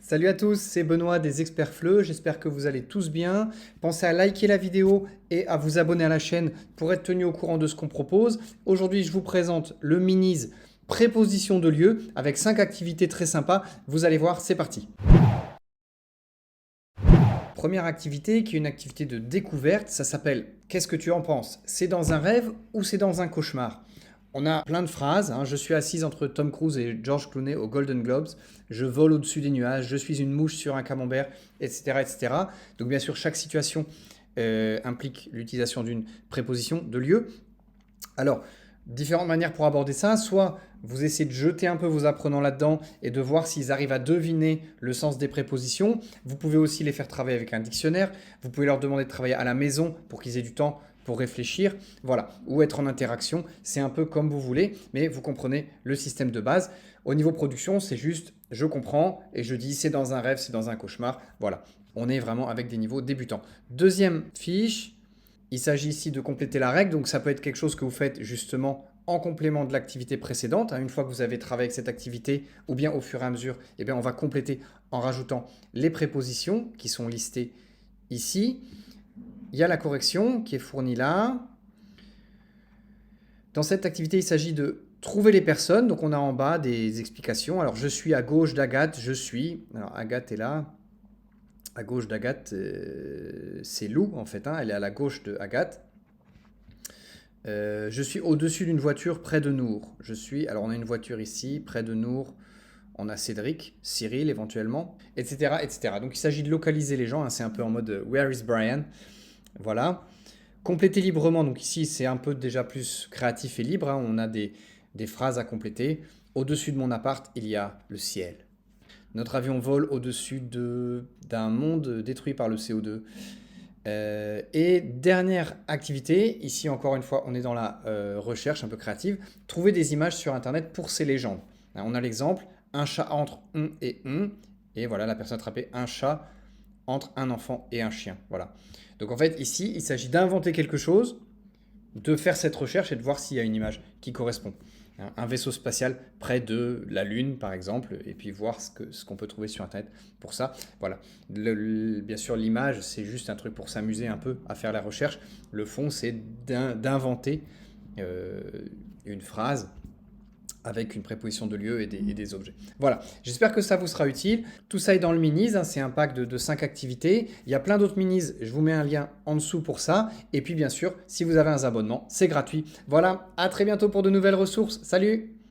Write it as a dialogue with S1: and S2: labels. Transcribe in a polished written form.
S1: Salut à tous, c'est Benoît des Experts FLE, j'espère que vous allez tous bien. Pensez à liker la vidéo et à vous abonner à la chaîne pour être tenu au courant de ce qu'on propose. Aujourd'hui, je vous présente le Minis préposition de lieu avec 5 activités très sympas. Vous allez voir, c'est parti. Première activité qui est une activité de découverte, ça s'appelle Qu'est-ce que tu en penses? C'est dans un rêve ou c'est dans un cauchemar? On a plein de phrases. Je suis assise entre Tom Cruise et George Clooney aux Golden Globes. Je vole au-dessus des nuages. Je suis une mouche sur un camembert, etc., etc. Donc bien sûr, chaque situation implique l'utilisation d'une préposition de lieu. Alors, différentes manières pour aborder ça. Soit vous essayez de jeter un peu vos apprenants là-dedans et de voir s'ils arrivent à deviner le sens des prépositions. Vous pouvez aussi les faire travailler avec un dictionnaire. Vous pouvez leur demander de travailler à la maison pour qu'ils aient du temps pour réfléchir, voilà, ou être en interaction, c'est un peu comme vous voulez, mais vous comprenez le système de base. Au niveau production, c'est juste, je comprends et je dis c'est dans un rêve, c'est dans un cauchemar, voilà. On est vraiment avec des niveaux débutants. Deuxième fiche, il s'agit ici de compléter la règle, donc ça peut être quelque chose que vous faites justement en complément de l'activité précédente. Une fois que vous avez travaillé avec cette activité, ou bien au fur et à mesure, eh bien on va compléter en rajoutant les prépositions qui sont listées ici. Il y a la correction qui est fournie là. Dans cette activité, il s'agit de trouver les personnes. Donc on a en bas des explications. Alors je suis à gauche d'Agathe, je suis. Alors Agathe est là. À gauche d'Agathe, c'est Lou en fait. Elle est à la gauche de Agathe. Je suis au-dessus d'une voiture près de Nour. Je suis. Alors on a une voiture ici, près de Nour. On a Cédric, Cyril éventuellement, etc., etc. Donc il s'agit de localiser les gens. C'est un peu en mode Where is Brian? Voilà. Compléter librement, donc ici c'est un peu déjà plus créatif et libre, on a des phrases à compléter. Au-dessus de mon appart, il y a le ciel. Notre avion vole au-dessus d'un monde détruit par le CO2. Et dernière activité, ici encore une fois on est dans la recherche un peu créative, trouver des images sur internet pour ces légendes. On a l'exemple, un chat entre et voilà la personne a attrapé un chat entre un enfant et un chien. Voilà. Donc en fait, ici, il s'agit d'inventer quelque chose, de faire cette recherche et de voir s'il y a une image qui correspond. Un vaisseau spatial près de la Lune, par exemple, et puis voir ce qu'on peut trouver sur Internet pour ça. Voilà. Bien sûr, l'image, c'est juste un truc pour s'amuser un peu à faire la recherche. Le fond, c'est d'inventer une phrase avec une préposition de lieu et des objets. Voilà, j'espère que ça vous sera utile. Tout ça est dans le Minis, c'est un pack de 5 activités. Il y a plein d'autres Minis, je vous mets un lien en dessous pour ça. Et puis bien sûr, si vous avez un abonnement, c'est gratuit. Voilà, à très bientôt pour de nouvelles ressources. Salut!